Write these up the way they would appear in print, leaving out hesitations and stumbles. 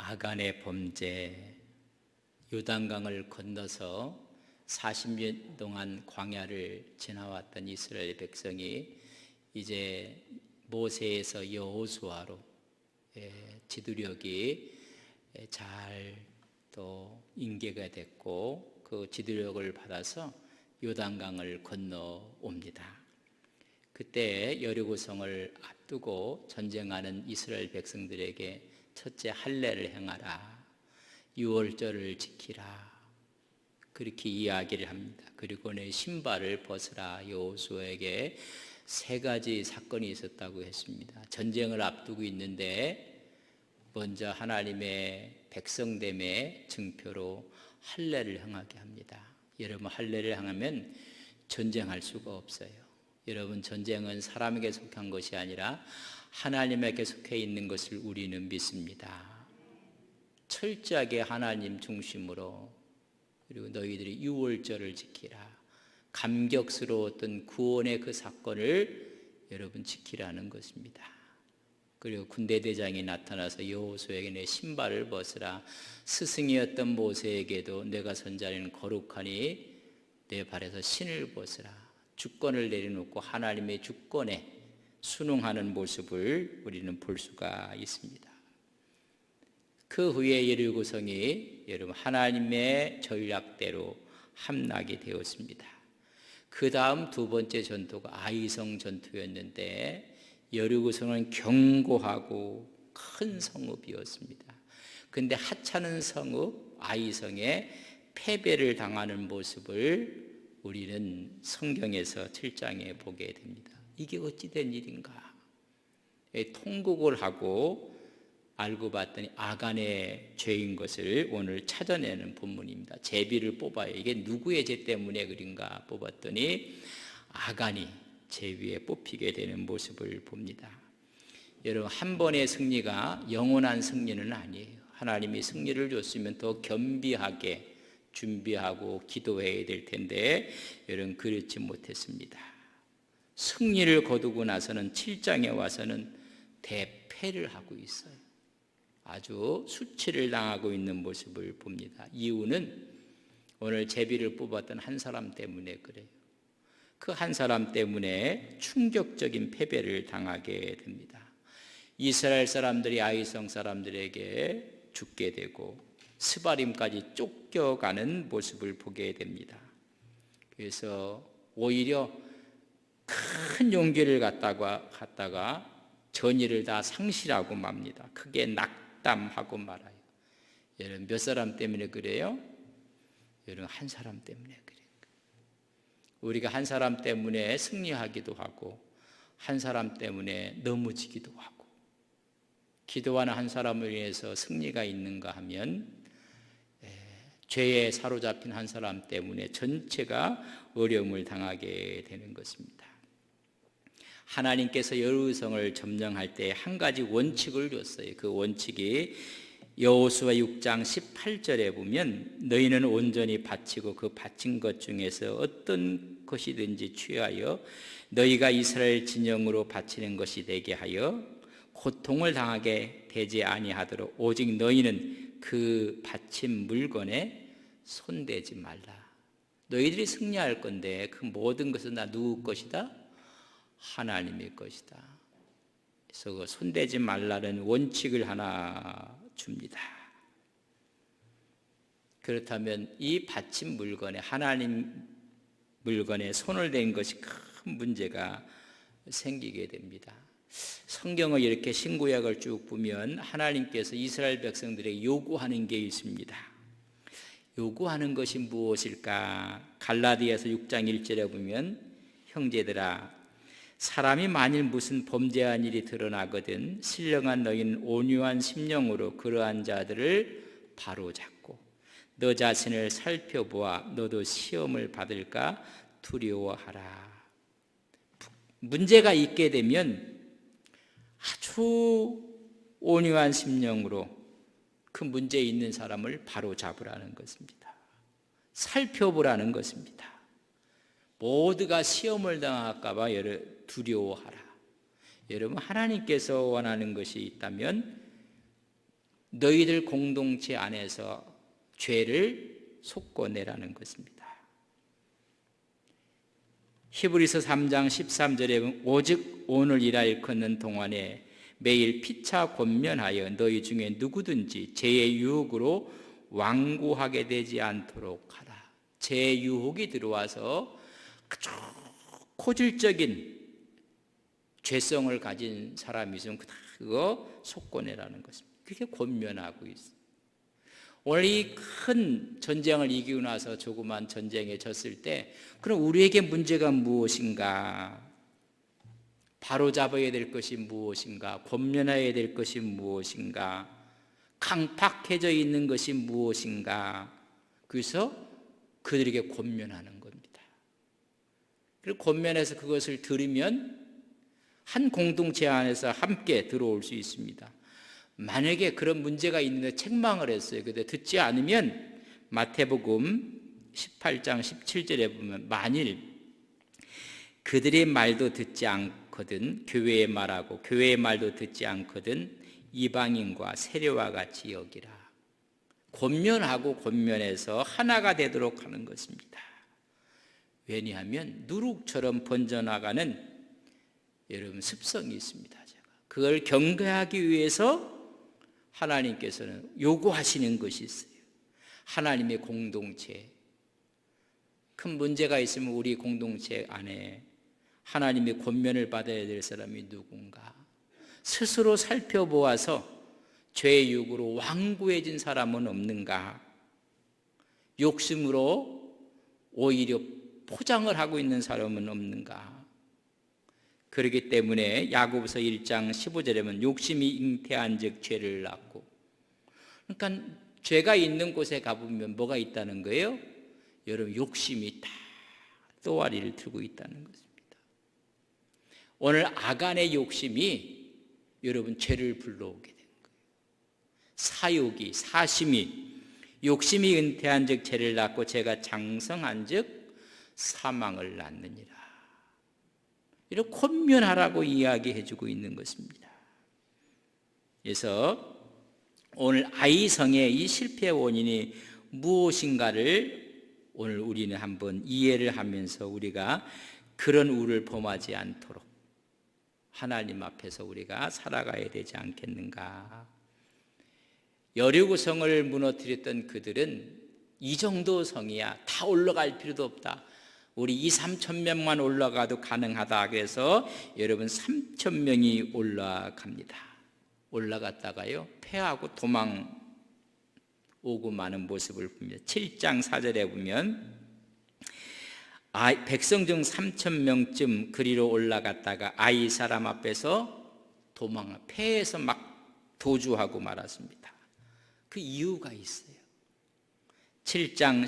아간의 범죄, 요단강을 건너서 40년 동안 광야를 지나왔던 이스라엘 백성이 이제 모세에서 여호수아로 지도력이 잘 또 인계가 됐고 그 지도력을 받아서 요단강을 건너옵니다. 그때 여리고성을 앞두고 전쟁하는 이스라엘 백성들에게 첫째 할례를 행하라, 유월절을 지키라, 그렇게 이야기를 합니다. 그리고 내 신발을 벗으라. 여호수아에게 세 가지 사건이 있었다고 했습니다. 전쟁을 앞두고 있는데 먼저 하나님의 백성됨의 증표로 할례를 행하게 합니다. 여러분, 할례를 행하면 전쟁할 수가 없어요. 여러분, 전쟁은 사람에게 속한 것이 아니라 하나님에게 속해 있는 것을 우리는 믿습니다. 철저하게 하나님 중심으로, 그리고 너희들이 유월절을 지키라. 감격스러웠던 구원의 그 사건을 여러분 지키라는 것입니다. 그리고 군대대장이 나타나서 여호수아에게 내 신발을 벗으라. 스승이었던 모세에게도 내가 선자는 거룩하니 내 발에서 신을 벗으라. 주권을 내려놓고 하나님의 주권에 순응하는 모습을 우리는 볼 수가 있습니다. 그 후에 여리고성이 여러분 하나님의 전략대로 함락이 되었습니다. 그 다음 두 번째 전투가 아이성 전투였는데 여리고성은 견고하고 큰 성읍이었습니다. 그런데 하찮은 성읍 아이성에 패배를 당하는 모습을 우리는 성경에서 7장에 보게 됩니다. 이게 어찌 된 일인가? 통곡을 하고 알고 봤더니 아간의 죄인 것을 오늘 찾아내는 본문입니다. 제비를 뽑아요. 이게 누구의 죄 때문에 그런가 뽑았더니 아간이 제비에 뽑히게 되는 모습을 봅니다. 여러분, 한 번의 승리가 영원한 승리는 아니에요. 하나님이 승리를 줬으면 더 겸비하게 준비하고 기도해야 될 텐데 여러분, 그렇지 못했습니다. 승리를 거두고 나서는 7장에 와서는 대패를 하고 있어요. 아주 수치를 당하고 있는 모습을 봅니다. 이유는 오늘 제비를 뽑았던 한 사람 때문에 그래요. 그 한 사람 때문에 충격적인 패배를 당하게 됩니다. 이스라엘 사람들이 아이성 사람들에게 죽게 되고 스바림까지 쫓겨가는 모습을 보게 됩니다. 그래서 오히려 큰 용기를 갖다가 전의를 다 상실하고 맙니다. 크게 낙담하고 말아요. 여러분, 몇 사람 때문에 그래요? 여러분, 한 사람 때문에 그래요. 우리가 한 사람 때문에 승리하기도 하고 한 사람 때문에 넘어지기도 하고, 기도하는 한 사람을 위해서 승리가 있는가 하면 죄에 사로잡힌 한 사람 때문에 전체가 어려움을 당하게 되는 것입니다. 하나님께서 여리고성을 점령할 때 한 가지 원칙을 줬어요. 그 원칙이 여호수아 6장 18절에 보면 너희는 온전히 바치고 그 바친 것 중에서 어떤 것이든지 취하여 너희가 이스라엘 진영으로 바치는 것이 되게 하여 고통을 당하게 되지 아니하도록 오직 너희는 그 바친 물건에 손대지 말라. 너희들이 승리할 건데 그 모든 것은 다 누구 것이다? 하나님의 것이다. 그래서 그 손대지 말라는 원칙을 하나 줍니다. 그렇다면 이 바친 물건에, 하나님 물건에 손을 댄 것이 큰 문제가 생기게 됩니다. 성경을 이렇게 신구약을 쭉 보면 하나님께서 이스라엘 백성들에게 요구하는 게 있습니다. 요구하는 것이 무엇일까? 갈라디아서 6장 1절에 보면 형제들아, 사람이 만일 무슨 범죄한 일이 드러나거든 신령한 너희는 온유한 심령으로 그러한 자들을 바로잡고 너 자신을 살펴보아 너도 시험을 받을까 두려워하라. 문제가 있게 되면 아주 온유한 심령으로 그 문제 있는 사람을 바로잡으라는 것입니다. 살펴보라는 것입니다. 모두가 시험을 당할까 봐 두려워하라. 여러분, 하나님께서 원하는 것이 있다면 너희들 공동체 안에서 죄를 솎아내라는 것입니다. 히브리서 3장 13절에 보면 오직 오늘 일하여는 동안에 매일 피차 권면하여 너희 중에 누구든지 죄의 유혹으로 완고하게 되지 않도록 하라. 죄의 유혹이 들어와서 아주 고질적인 죄성을 가진 사람이 있으면 그거 솎아내라는 것입니다. 그렇게 권면하고 있어요. 오늘 이 큰 전쟁을 이기고 나서 조그만 전쟁에 졌을 때 그럼 우리에게 문제가 무엇인가? 바로잡아야 될 것이 무엇인가? 권면해야 될 것이 무엇인가? 강팍해져 있는 것이 무엇인가? 그래서 그들에게 권면하는 겁니다. 그리고 권면해서 그것을 들으면 한 공동체 안에서 함께 들어올 수 있습니다. 만약에 그런 문제가 있는데 책망을 했어요. 근데 듣지 않으면 마태복음 18장 17절에 보면 만일 그들의 말도 듣지 않거든 교회의 말하고 교회의 말도 듣지 않거든 이방인과 세례와 같이 여기라. 권면하고 권면해서 하나가 되도록 하는 것입니다. 왜냐하면 누룩처럼 번져나가는 여러분 습성이 있습니다. 그걸 경계하기 위해서 하나님께서는 요구하시는 것이 있어요. 하나님의 공동체. 큰 문제가 있으면 우리 공동체 안에 하나님의 권면을 받아야 될 사람이 누군가? 스스로 살펴보아서 죄의 유혹으로 완고해진 사람은 없는가? 욕심으로 오히려 포장을 하고 있는 사람은 없는가? 그렇기 때문에 야고보서 1장 15절에 보면 욕심이 잉태한 즉 죄를 낳고, 그러니까 죄가 있는 곳에 가보면 뭐가 있다는 거예요? 여러분 욕심이 다 또아리를 들고 있다는 것입니다. 오늘 아간의 욕심이 여러분 죄를 불러오게 된 거예요. 사욕이 사심이 욕심이 잉태한 즉 죄를 낳고 죄가 장성한 즉 사망을 낳느니라. 이렇게 권면하라고 이야기해주고 있는 것입니다. 그래서 오늘 아이성의 이 실패의 원인이 무엇인가를 오늘 우리는 한번 이해를 하면서 우리가 그런 우를 범하지 않도록 하나님 앞에서 우리가 살아가야 되지 않겠는가. 여리고 성을 무너뜨렸던 그들은 이 정도 성이야, 다 올라갈 필요도 없다, 우리 2,3천 명만 올라가도 가능하다. 그래서 여러분 3천 명이 올라갑니다. 올라갔다가요 패하고 도망 오고 마는 모습을 봅니다. 7장 4절에 보면 백성 중 3천 명쯤 그리로 올라갔다가 아이 사람 앞에서 패해서 막 도주하고 말았습니다. 그 이유가 있어요. 7장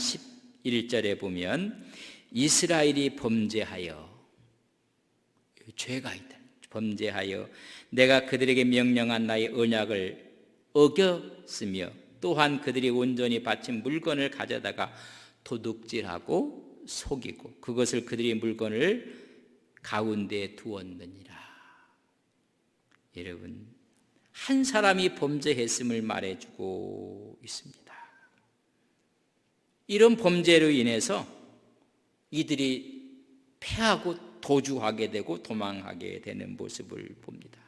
11절에 보면 이스라엘이 범죄하여, 죄가 있다, 범죄하여 내가 그들에게 명령한 나의 언약을 어겼으며 또한 그들이 온전히 바친 물건을 가져다가 도둑질하고 속이고 그것을 그들의 물건을 가운데에 두었느니라. 여러분, 한 사람이 범죄했음을 말해주고 있습니다. 이런 범죄로 인해서 이들이 패하고 도주하게 되고 도망하게 되는 모습을 봅니다.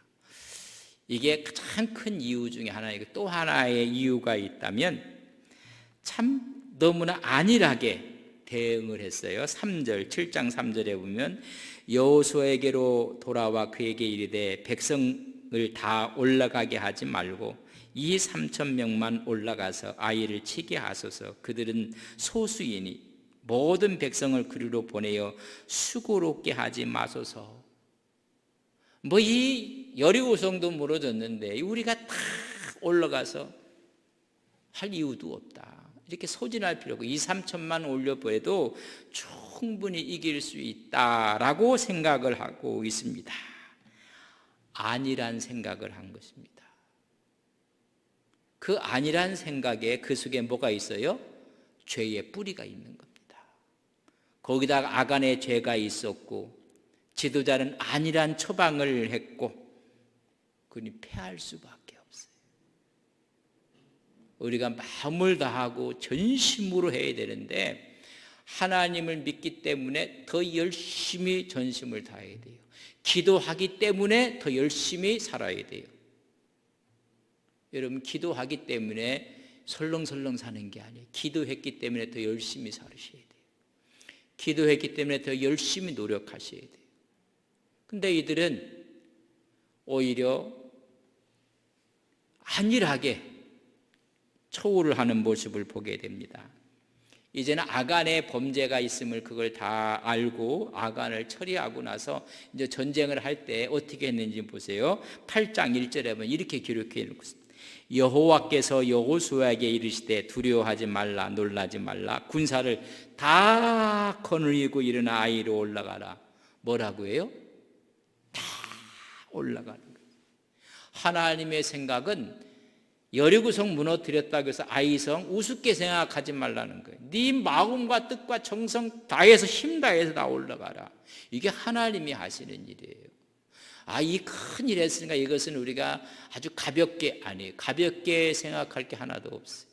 이게 가장 큰 이유 중에 하나이고, 또 하나의 이유가 있다면 참 너무나 안일하게 대응을 했어요. 7장 3절에 보면 여호수아에게로 돌아와 그에게 이르되 백성을 다 올라가게 하지 말고 이 3천 명만 올라가서 아이를 치게 하소서. 그들은 소수이니 모든 백성을 그리로 보내어 수고롭게 하지 마소서. 이 여리고성도 무너졌는데 우리가 다 올라가서 할 이유도 없다. 이렇게 소진할 필요 없고 2, 3천만 올려보내도 충분히 이길 수 있다라고 생각을 하고 있습니다. 안일한 생각을 한 것입니다. 그 안일한 생각에 그 속에 뭐가 있어요? 죄의 뿌리가 있는 겁니다. 거기다가 아간의 죄가 있었고 지도자는 안일한 처방을 했고 그니 패할 수밖에 없어요. 우리가 마음을 다하고 전심으로 해야 되는데 하나님을 믿기 때문에 더 열심히 전심을 다해야 돼요. 기도하기 때문에 더 열심히 살아야 돼요. 여러분, 기도하기 때문에 설렁설렁 사는 게 아니에요. 기도했기 때문에 더 열심히 살으셔야 돼요. 기도했기 때문에 더 열심히 노력하셔야 돼요. 근데 이들은 오히려 안일하게 초월을 하는 모습을 보게 됩니다. 이제는 아간의 범죄가 있음을 그걸 다 알고 아간을 처리하고 나서 이제 전쟁을 할 때 어떻게 했는지 보세요. 8장 1절에 보면 이렇게 기록해 놓고 있습니다. 여호와께서 여호수아에게 이르시되 두려워하지 말라, 놀라지 말라, 군사를 다 거느리고 일어나 아이로 올라가라. 뭐라고 해요? 다 올라가는 거예요. 하나님의 생각은 여리고성 무너뜨렸다고 해서 아이성 우습게 생각하지 말라는 거예요. 네 마음과 뜻과 정성 다해서 힘 다해서 다 올라가라. 이게 하나님이 하시는 일이에요. 이 큰 일 했으니까 이것은 우리가 아주 가볍게, 아니에요. 가볍게 생각할 게 하나도 없어요.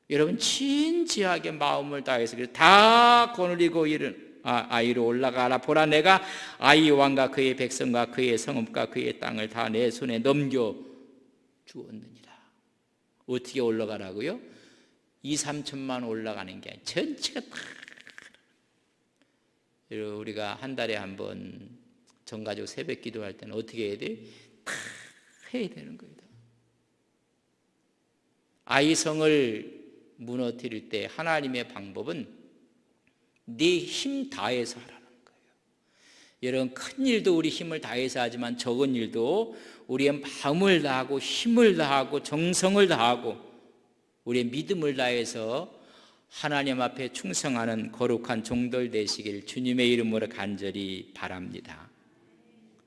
여러분, 진지하게 마음을 다해서 다 거느리고 이른 아이로 올라가라. 보라, 내가 아이 왕과 그의 백성과 그의 성읍과 그의 땅을 다 내 손에 넘겨 주었느니라. 어떻게 올라가라고요? 2, 3천만 올라가는 게 아니라 전체가 다. 우리가 한 달에 한 번 전가족 새벽 기도할 때는 어떻게 해야 돼? 다 해야 되는 거예요. 아이성을 무너뜨릴 때 하나님의 방법은 네 힘 다해서 하라는 거예요. 여러분, 큰 일도 우리 힘을 다해서 하지만 적은 일도 우리의 마음을 다하고 힘을 다하고 정성을 다하고 우리의 믿음을 다해서 하나님 앞에 충성하는 거룩한 종들 되시길 주님의 이름으로 간절히 바랍니다.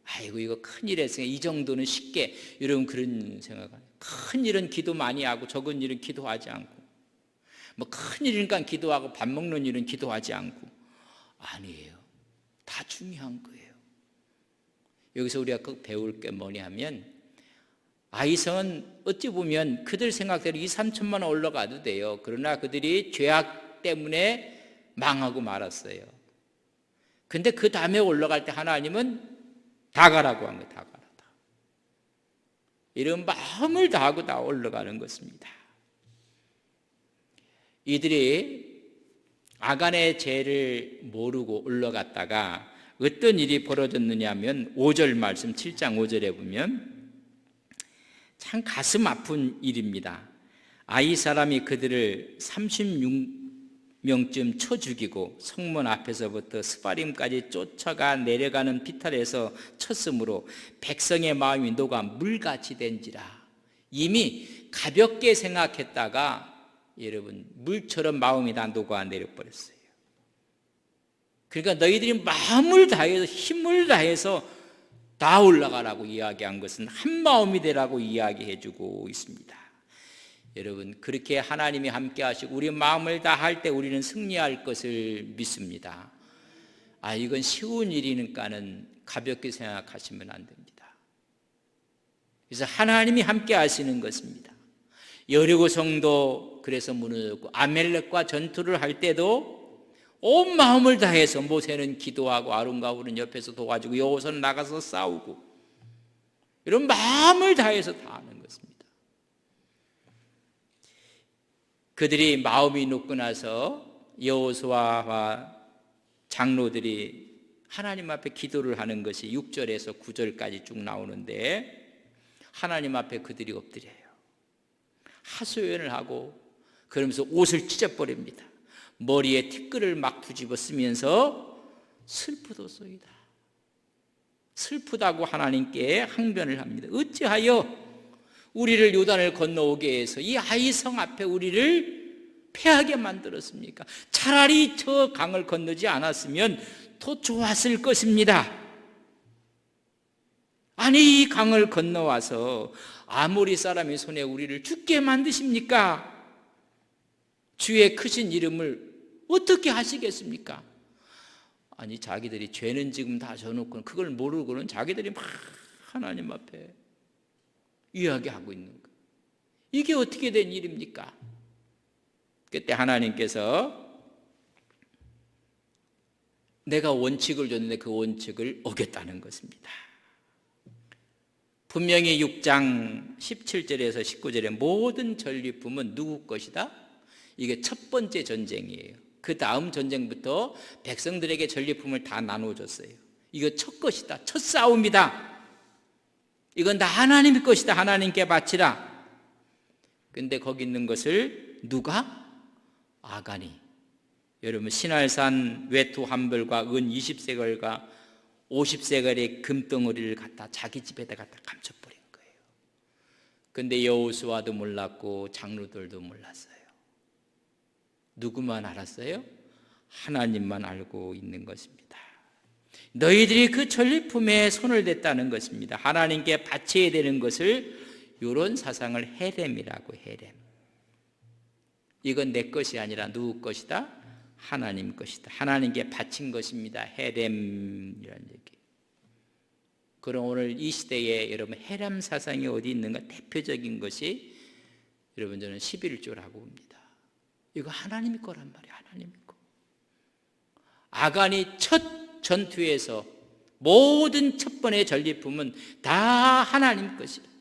아이고, 이거 큰일 했으니까 이 정도는 쉽게, 여러분 그런 생각은, 큰 일은 기도 많이 하고 적은 일은 기도하지 않고, 뭐 큰 일이니까 기도하고 밥 먹는 일은 기도하지 않고, 아니에요. 다 중요한 거예요. 여기서 우리가 꼭 배울 게 뭐냐면, 아이성은 어찌 보면 그들 생각대로 2, 3천만 올라가도 돼요. 그러나 그들이 죄악 때문에 망하고 말았어요. 근데 그 다음에 올라갈 때 하나님은 다 가라고 한 거예요. 다 가라. 다. 이런 마음을 다하고 다 올라가는 것입니다. 이들이 아간의 죄를 모르고 올라갔다가 어떤 일이 벌어졌느냐 하면 5절 말씀 7장 5절에 보면 참 가슴 아픈 일입니다. 아이 사람이 그들을 36명쯤 쳐 죽이고 성문 앞에서부터 스바림까지 쫓아가 내려가는 비탈에서 쳤으므로 백성의 마음이 녹아 물같이 된지라. 이미 가볍게 생각했다가 여러분 물처럼 마음이 다 녹아 내려버렸어요. 그러니까 너희들이 마음을 다해서 힘을 다해서 다 올라가라고 이야기한 것은 한 마음이 되라고 이야기해 주고 있습니다. 여러분, 그렇게 하나님이 함께 하시고 우리 마음을 다할 때 우리는 승리할 것을 믿습니다. 이건 쉬운 일이니까는 가볍게 생각하시면 안 됩니다. 그래서 하나님이 함께 하시는 것입니다. 여리고성도 그래서 무너졌고 아멜렉과 전투를 할 때도 온 마음을 다해서 모세는 기도하고 아론과 홀은 옆에서 도와주고 여호수아는 나가서 싸우고 이런 마음을 다해서 다 하는 것입니다. 그들이 마음이 녹고 나서 여호수아와 장로들이 하나님 앞에 기도를 하는 것이 6절에서 9절까지 쭉 나오는데 하나님 앞에 그들이 엎드려요. 하소연을 하고 그러면서 옷을 찢어버립니다. 머리에 티끌을 막 뒤집어 쓰면서 슬프도소이다. 슬프다고 하나님께 항변을 합니다. 어찌하여 우리를 요단을 건너오게 해서 이 아이성 앞에 우리를 패하게 만들었습니까? 차라리 저 강을 건너지 않았으면 더 좋았을 것입니다. 아니, 이 강을 건너와서 아모리 사람의 손에 우리를 죽게 만드십니까? 주의 크신 이름을 어떻게 하시겠습니까? 아니, 자기들이 죄는 지금 다 져놓고 그걸 모르고는 자기들이 막 하나님 앞에 이야기하고 있는 거예요. 이게 어떻게 된 일입니까? 그때 하나님께서 내가 원칙을 줬는데 그 원칙을 어겼다는 것입니다. 분명히 6장 17절에서 19절에 모든 전리품은 누구 것이다? 이게 첫 번째 전쟁이에요. 그 다음 전쟁부터 백성들에게 전리품을 다 나눠줬어요. 이거 첫 것이다. 첫 싸움이다. 이건 다 하나님의 것이다. 하나님께 바치라. 근데 거기 있는 것을 누가? 아간이. 여러분, 신할산 외투 한 벌과 은 20세겔과 50세겔의 금덩어리를 갖다 자기 집에다 갖다 감춰버린 거예요. 근데 여호수아도 몰랐고 장로들도 몰랐어요. 누구만 알았어요? 하나님만 알고 있는 것입니다. 너희들이 그 전리품에 손을 댔다는 것입니다. 하나님께 바쳐야 되는 것을, 이런 사상을 헤렘이라고. 헤렘. 이건 내 것이 아니라 누구 것이다? 하나님 것이다. 하나님께 바친 것입니다. 헤렘이라는 얘기. 그럼 오늘 이 시대에 여러분 헤렘 사상이 어디 있는가? 대표적인 것이 여러분 저는 11조라고 봅니다. 이거 하나님의 거란 말이에요. 하나님의 거. 아간이 첫 전투에서 모든 첫 번의 전리품은 다 하나님 것이다.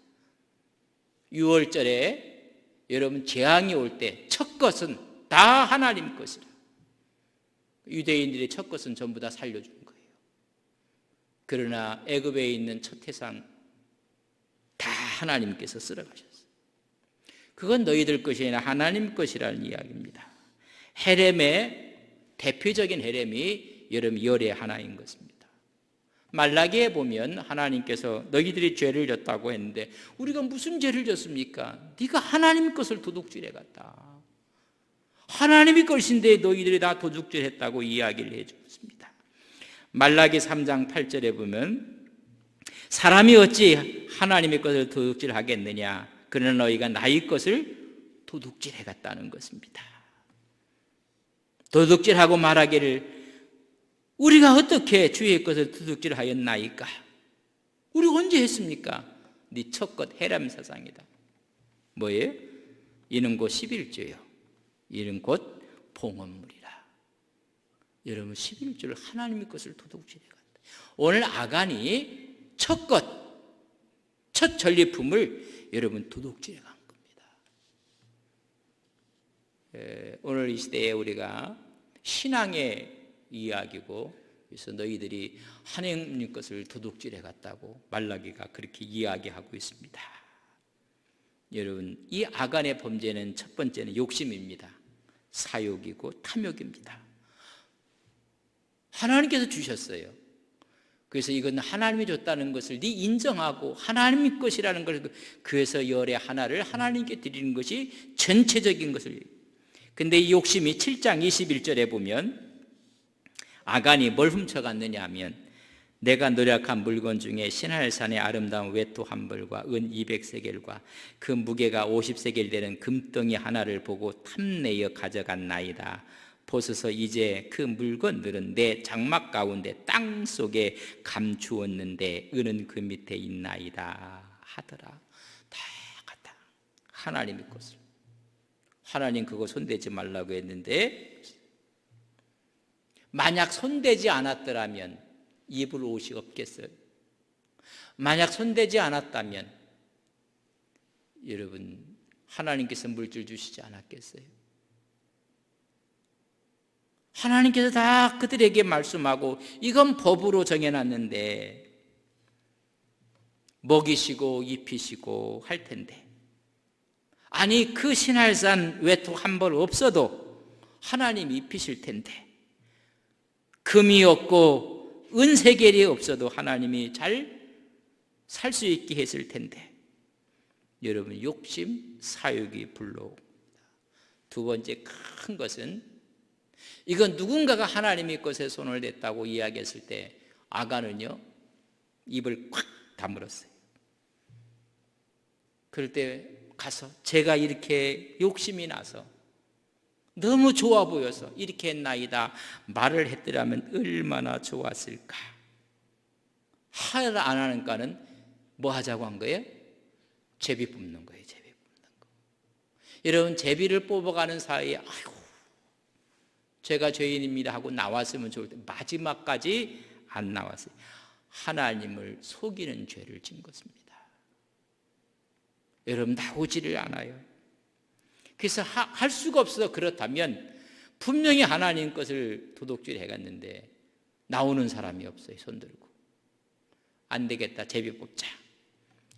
6월절에 여러분 재앙이 올 때 첫 것은 다 하나님 것이다. 유대인들의 첫 것은 전부 다 살려준 거예요. 그러나 애굽에 있는 첫 해산 다 하나님께서 쓸어가셨어요. 그건 너희들 것이 아니라 하나님 것이라는 이야기입니다. 헤렘의 대표적인 헤렘이 여러분 열의 하나인 것입니다. 말라기에 보면 하나님께서 너희들이 죄를 졌다고 했는데 우리가 무슨 죄를 졌습니까? 네가 하나님 것을 도둑질해 갔다. 하나님의 것인데 너희들이 다 도둑질했다고 이야기를 해주었습니다. 말라기 3장 8절에 보면 사람이 어찌 하나님의 것을 도둑질하겠느냐? 그러나 너희가 나의 것을 도둑질해 갔다는 것입니다. 도둑질하고 말하기를 우리가 어떻게 주의 것을 도둑질하였나이까? 우리 언제 했습니까? 네 첫 것 헤렘 사상이다. 뭐예요? 이는 곧 11조요. 이는 곧 봉헌물이라. 여러분 11조를 하나님의 것을 도둑질해 갔다. 오늘 아간이 첫 것, 첫 전리품을 여러분 도둑질해 간 겁니다. 오늘 이 시대에 우리가 신앙의 이야기고, 그래서 너희들이 하나님 것을 도둑질해 갔다고 말라기가 그렇게 이야기하고 있습니다. 여러분, 이 아간의 범죄는 첫 번째는 욕심입니다. 사욕이고 탐욕입니다. 하나님께서 주셨어요. 그래서 이건 하나님이 줬다는 것을 네 인정하고 하나님의 것이라는 것을, 그래서 열의 하나를 하나님께 드리는 것이 전체적인 것을. 근데 이 욕심이 7장 21절에 보면 아간이 뭘 훔쳐갔느냐 하면 내가 노력한 물건 중에 신할산의 아름다운 외투 한 벌과 은 200세겔과 그 무게가 50세겔 되는 금덩이 하나를 보고 탐내어 가져갔나이다. 보소서 이제 그 물건들은 내 장막 가운데 땅 속에 감추었는데 은은 그 밑에 있나이다 하더라. 다 갖다 하나님의 것을. 하나님 그거 손대지 말라고 했는데 만약 손대지 않았더라면 입을 옷이 없겠어요? 만약 손대지 않았다면 여러분 하나님께서 물질 주시지 않았겠어요? 하나님께서 다 그들에게 말씀하고 이건 법으로 정해놨는데 먹이시고 입히시고 할 텐데, 아니 그 신할산 외투 한 벌 없어도 하나님 입히실 텐데, 금이 없고 은세겔이 없어도 하나님이 잘 살 수 있게 했을 텐데, 여러분 욕심, 사욕이 불러옵니다. 두 번째 큰 것은 이건 누군가가 하나님의 것에 손을 댔다고 이야기했을 때 아간은요 입을 꽉 다물었어요. 그럴 때 가서 제가 이렇게 욕심이 나서 너무 좋아 보여서 이렇게 했나이다 말을 했더라면 얼마나 좋았을까. 안 하는가는 뭐 하자고 한 거예요? 제비 뽑는 거예요. 제비 뽑는 거. 여러분, 제비를 뽑아가는 사이에 아이고 제가 죄인입니다 하고 나왔으면 좋을 때 마지막까지 안 나왔어요. 하나님을 속이는 죄를 진 것입니다. 여러분, 나오지를 않아요. 그래서 할 수가 없어서 그렇다면 분명히 하나님 것을 도둑질 해갔는데 나오는 사람이 없어요. 손들고 안 되겠다, 제비 뽑자.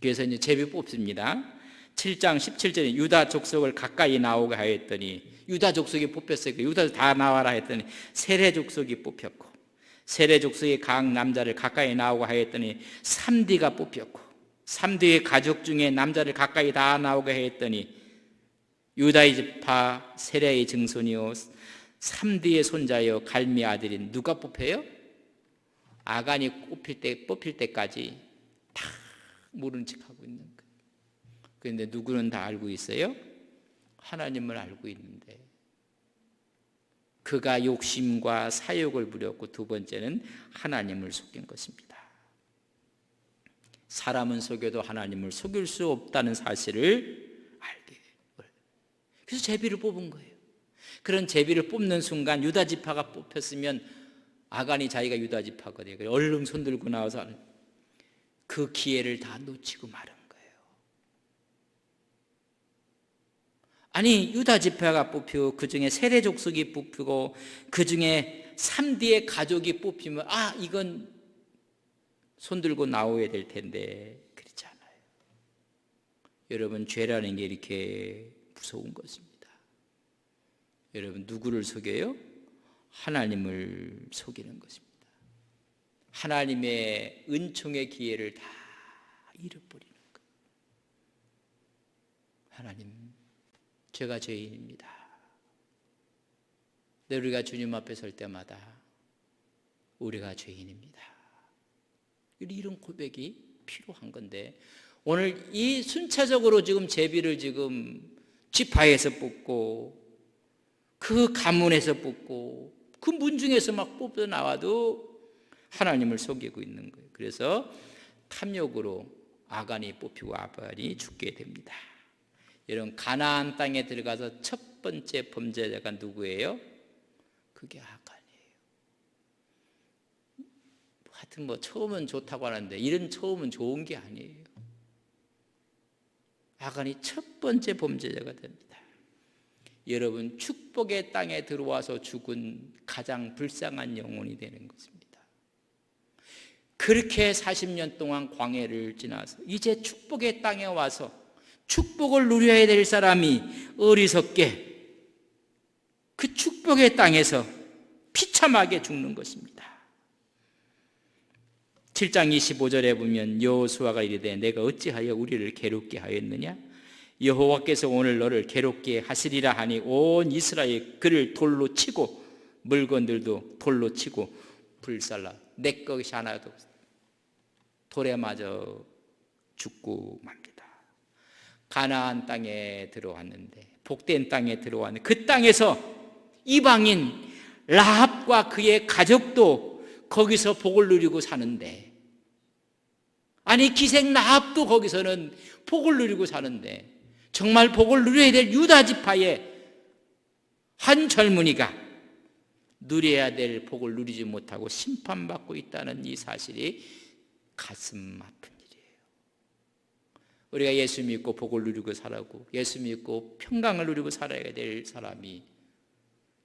그래서 이제 제비 뽑습니다. 7장 17절에 유다 족속을 가까이 나오게 하였더니, 유다 족속이 뽑혔어요. 유다 다 나와라 했더니 세레 족속이 뽑혔고, 세레 족속의 각 남자를 가까이 나오게 하였더니 삼디가 뽑혔고, 삼디의 가족 중에 남자를 가까이 다 나오게 했더니 유다의 지파 세레의 증손이요 삼디의 손자요 갈미 아들인 누가 뽑혀요? 아간이 뽑힐 때까지 다 모른 척하고 있는 거예요. 그런데 누구는 다 알고 있어요? 하나님을 알고 있는데 그가 욕심과 사욕을 부렸고, 두 번째는 하나님을 속인 것입니다. 사람은 속여도 하나님을 속일 수 없다는 사실을 알게 돼요. 그래서 제비를 뽑은 거예요. 그런 제비를 뽑는 순간 유다 지파가 뽑혔으면 아간이 자기가 유다 지파거든요. 얼른 손들고 나와서 그 기회를 다 놓치고 말은 거예요. 아니, 유다 지파가 뽑히고 그 중에 세레 족속이 뽑히고 그 중에 3D의 가족이 뽑히면 이건 손들고 나오야 될 텐데 그렇지 않아요. 여러분, 죄라는 게 이렇게 무서운 것입니다. 여러분, 누구를 속여요? 하나님을 속이는 것입니다. 하나님의 은총의 기회를 다 잃어버리는 거예요. 하나님, 제가 죄인입니다. 우리가 주님 앞에 설 때마다 우리가 죄인입니다. 이런 고백이 필요한 건데, 오늘 이 순차적으로 지금 제비를 지금 지파에서 뽑고 그 가문에서 뽑고 그 문중에서 막 뽑혀 나와도 하나님을 속이고 있는 거예요. 그래서 탐욕으로 아간이 뽑히고 아발이 죽게 됩니다. 여러분, 가나안 땅에 들어가서 첫 번째 범죄자가 누구예요? 그게 아간이에요. 하여튼 처음은 좋다고 하는데 이런 처음은 좋은 게 아니에요. 아간이 첫 번째 범죄자가 됩니다. 여러분, 축복의 땅에 들어와서 죽은 가장 불쌍한 영혼이 되는 것입니다. 그렇게 40년 동안 광야를 지나서 이제 축복의 땅에 와서 축복을 누려야 될 사람이 어리석게 그 축복의 땅에서 비참하게 죽는 것입니다. 7장 25절에 보면 여호수아가 이르되 내가 어찌하여 우리를 괴롭게 하였느냐? 여호와께서 오늘 너를 괴롭게 하시리라 하니 온 이스라엘 그를 돌로 치고 물건들도 돌로 치고 불살라 내 것이 하나도 돌에 맞아 죽고 맙니다. 가나안 땅에 들어왔는데, 복된 땅에 들어왔는데 그 땅에서 이방인 라합과 그의 가족도 거기서 복을 누리고 사는데, 아니 기생 라합도 거기서는 복을 누리고 사는데, 정말 복을 누려야 될 유다 지파의 한 젊은이가 누려야 될 복을 누리지 못하고 심판받고 있다는 이 사실이 가슴 아픈 일이에요. 우리가 예수 믿고 복을 누리고 살아고 예수 믿고 평강을 누리고 살아야 될 사람이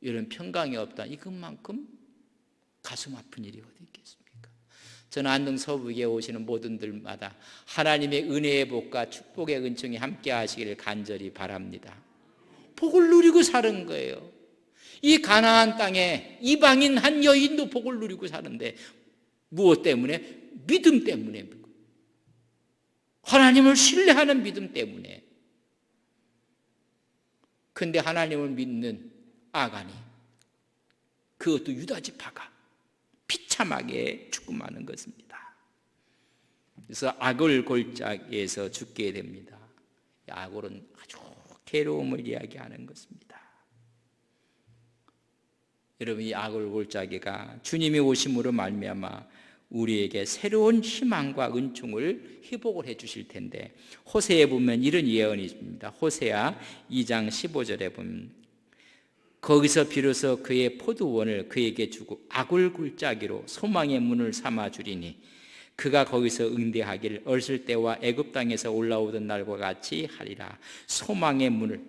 이런 평강이 없다, 이것만큼 가슴 아픈 일이 어디 있겠습니까? 저는 안동 서부에 오시는 모든들마다 하나님의 은혜의 복과 축복의 은총이 함께 하시기를 간절히 바랍니다. 복을 누리고 사는 거예요. 이 가나안 땅에 이방인 한 여인도 복을 누리고 사는데 무엇 때문에? 믿음 때문에. 하나님을 신뢰하는 믿음 때문에. 그런데 하나님을 믿는 아간이, 그것도 유다 지파가 비참하게 죽음하는 것입니다. 그래서 아골 골짜기에서 죽게 됩니다. 아골은 아주 괴로움을 이야기하는 것입니다. 여러분, 이 아골 골짜기가 주님이 오심으로 말미암아 우리에게 새로운 희망과 은총을 회복을 해 주실 텐데, 호세에 보면 이런 예언이 있습니다. 호세아 2장 15절에 보면 거기서 비로소 그의 포도원을 그에게 주고 악을 굴짜기로 소망의 문을 삼아 주리니 그가 거기서 응대하기를 어렸을 때와 애굽 땅에서 올라오던 날과 같이 하리라. 소망의 문을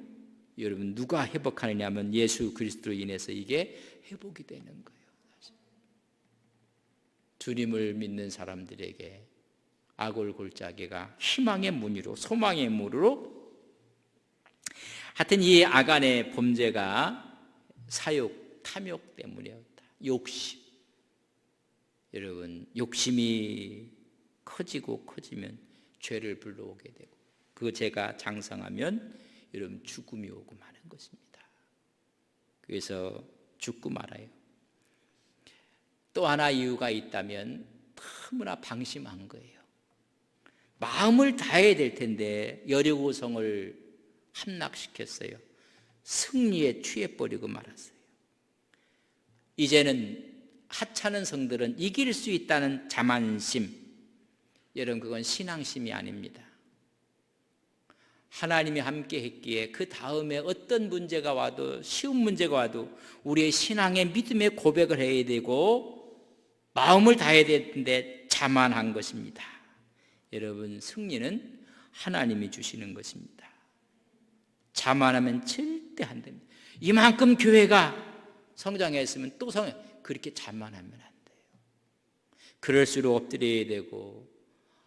여러분 누가 회복하느냐 하면 예수 그리스도로 인해서 이게 회복이 되는 거예요. 주님을 믿는 사람들에게 악을 골짜기가 희망의 문으로, 소망의 문으로, 하여튼 이 아간의 범죄가 사욕, 탐욕 때문이었다. 욕심. 여러분, 욕심이 커지고 커지면 죄를 불러오게 되고, 그 죄가 장성하면 여러분 죽음이 오고 마는 것입니다. 그래서 죽고 말아요. 또 하나 이유가 있다면 너무나 방심한 거예요. 마음을 다해야 될 텐데 여리고성을 함락시켰어요. 승리에 취해버리고 말았어요. 이제는 하찮은 성들은 이길 수 있다는 자만심, 여러분 그건 신앙심이 아닙니다. 하나님이 함께 했기에 그 다음에 어떤 문제가 와도, 쉬운 문제가 와도 우리의 신앙의 믿음의 고백을 해야 되고 마음을 다해야 되는데 자만한 것입니다. 여러분, 승리는 하나님이 주시는 것입니다. 자만하면 절대 안 됩니다. 이만큼 교회가 성장했으면 또 그렇게 자만하면 안 돼요. 그럴수록 엎드려야 되고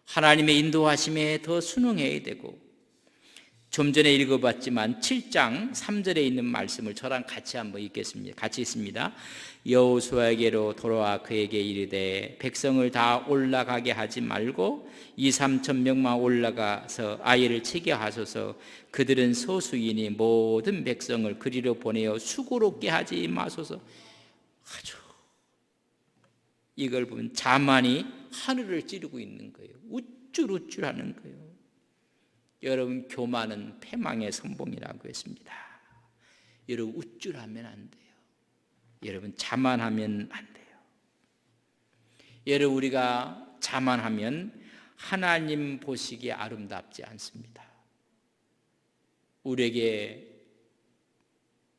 하나님의 인도하심에 더 순응해야 되고, 좀 전에 읽어봤지만 7장 3절에 있는 말씀을 저랑 같이 한번 읽겠습니다. 같이 있습니다. 여호수아에게로 돌아와 그에게 이르되 백성을 다 올라가게 하지 말고 2-3천 명만 올라가서 아이를 치게 하소서. 그들은 소수이니 모든 백성을 그리로 보내어 수고롭게 하지 마소서. 아주 이걸 보면 자만이 하늘을 찌르고 있는 거예요. 우쭐우쭐하는 거예요. 여러분, 교만은 패망의 선봉이라고 했습니다. 여러분, 우쭐하면 안 돼요. 여러분, 자만하면 안 돼요. 여러분, 우리가 자만하면 하나님 보시기에 아름답지 않습니다. 우리에게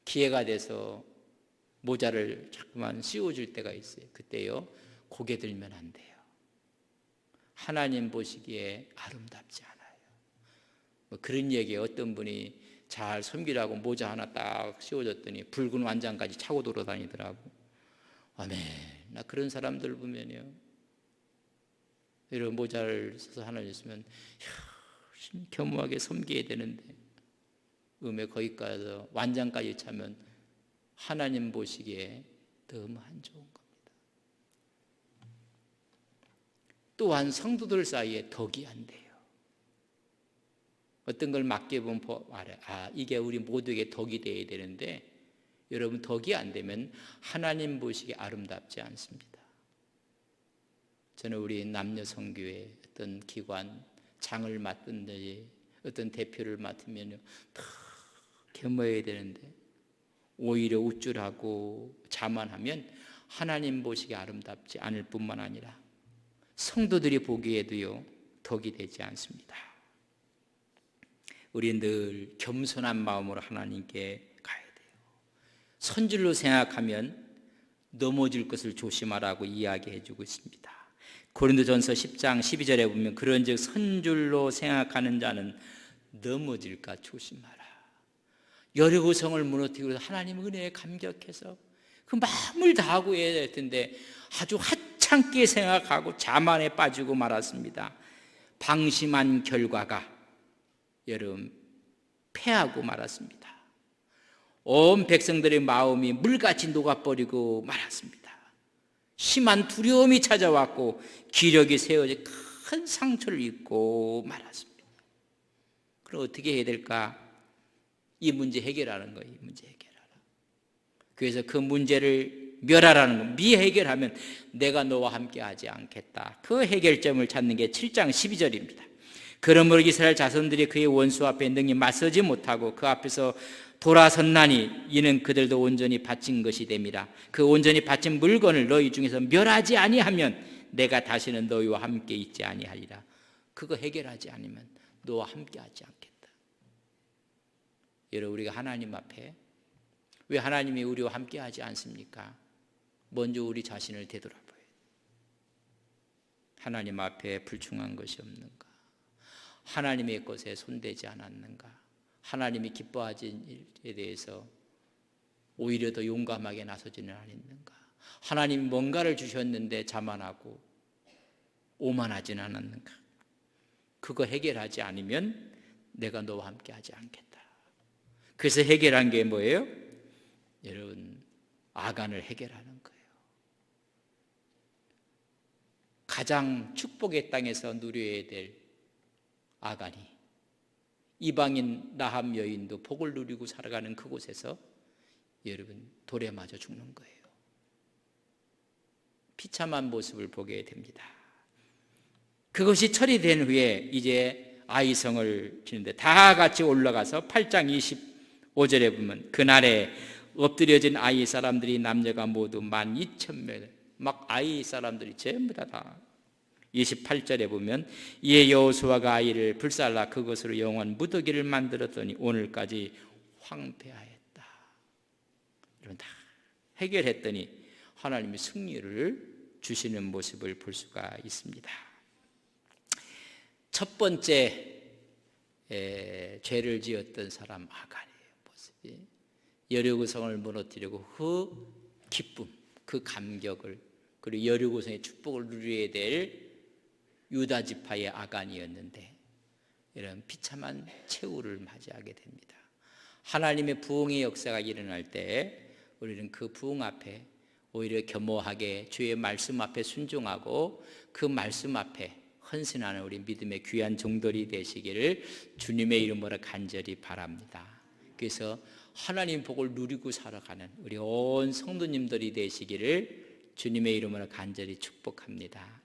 기회가 돼서 모자를 자꾸만 씌워줄 때가 있어요. 그때요, 고개 들면 안 돼요. 하나님 보시기에 아름답지 않아요. 그런 얘기에 어떤 분이 잘 섬기라고 모자 하나 딱 씌워줬더니 붉은 완장까지 차고 돌아다니더라고. 아멘. 나 그런 사람들 보면요, 이런 모자를 써서 하나 줬으면 겸허하게 섬겨야 되는데 음에 거기까지 완장까지 차면 하나님 보시기에 너무 안 좋은 겁니다. 또한 성도들 사이에 덕이 안 돼요. 어떤 걸 맡겨보면 말해, 이게 우리 모두에게 덕이 되어야 되는데, 여러분 덕이 안 되면 하나님 보시기에 아름답지 않습니다. 저는 우리 남녀 성교회 어떤 기관 장을 맡든지 어떤 대표를 맡으면 더 겸허해야 되는데 오히려 우쭐하고 자만하면 하나님 보시기에 아름답지 않을 뿐만 아니라 성도들이 보기에도요 덕이 되지 않습니다. 우리는 늘 겸손한 마음으로 하나님께 가야 돼요. 선줄로 생각하면 넘어질 것을 조심하라고 이야기해 주고 있습니다. 고린도전서 10장 12절에 보면 그런즉 선줄로 생각하는 자는 넘어질까 조심하라. 여리고성을 무너뜨리고 하나님 은혜에 감격해서 그 마음을 다하고 해야 될 텐데 아주 하찮게 생각하고 자만에 빠지고 말았습니다. 방심한 결과가 여러분 패하고 말았습니다. 온 백성들의 마음이 물같이 녹아버리고 말았습니다. 심한 두려움이 찾아왔고 기력이 세어져 큰 상처를 입고 말았습니다. 그럼 어떻게 해야 될까? 이 문제 해결하는 거예요. 이 문제 해결하라. 그래서 그 문제를 멸하라는 거. 미해결하면 내가 너와 함께 하지 않겠다. 그 해결점을 찾는 게 7장 12절입니다. 그러므로 이스라엘 자손들이 그의 원수 앞에 능히 맞서지 못하고 그 앞에서 돌아섰나니 이는 그들도 온전히 바친 것이 됨이라. 그 온전히 바친 물건을 너희 중에서 멸하지 아니하면 내가 다시는 너희와 함께 있지 아니하리라. 그거 해결하지 않으면 너와 함께 하지 않겠다. 여러분, 우리가 하나님 앞에 왜 하나님이 우리와 함께 하지 않습니까? 먼저 우리 자신을 되돌아봐요. 하나님 앞에 불충한 것이 없는가? 하나님의 것에 손대지 않았는가? 하나님이 기뻐하신 일에 대해서 오히려 더 용감하게 나서지는 않았는가? 하나님이 뭔가를 주셨는데 자만하고 오만하지는 않았는가? 그거 해결하지 않으면 내가 너와 함께 하지 않겠다. 그래서 해결한 게 뭐예요? 여러분, 아간을 해결하는 거예요. 가장 축복의 땅에서 누려야 될 아간이 이방인 라합 여인도 복을 누리고 살아가는 그곳에서 여러분 돌에 맞아 죽는 거예요. 비참한 모습을 보게 됩니다. 그것이 처리된 후에 이제 아이성을 지는데 다 같이 올라가서 8장 25절에 보면 그날에 엎드려진 아이 사람들이 남녀가 모두 12,000명, 막 아이 사람들이 전부 다 28절에 보면 이에 여호수아가 아이를 불살라 그것으로 영원 무더기를 만들었더니 오늘까지 황폐하였다. 이런 다 해결했더니 하나님이 승리를 주시는 모습을 볼 수가 있습니다. 첫 번째 죄를 지었던 사람 아간의 모습이 여리고성을 무너뜨리고 그 기쁨, 그 감격을, 그리고 여리고성의 축복을 누려야 될 유다 지파의 아간이었는데 이런 비참한 최후를 맞이하게 됩니다. 하나님의 부흥의 역사가 일어날 때 우리는 그 부흥 앞에 오히려 겸허하게 주의 말씀 앞에 순종하고 그 말씀 앞에 헌신하는 우리 믿음의 귀한 종들이 되시기를 주님의 이름으로 간절히 바랍니다. 그래서 하나님 복을 누리고 살아가는 우리 온 성도님들이 되시기를 주님의 이름으로 간절히 축복합니다.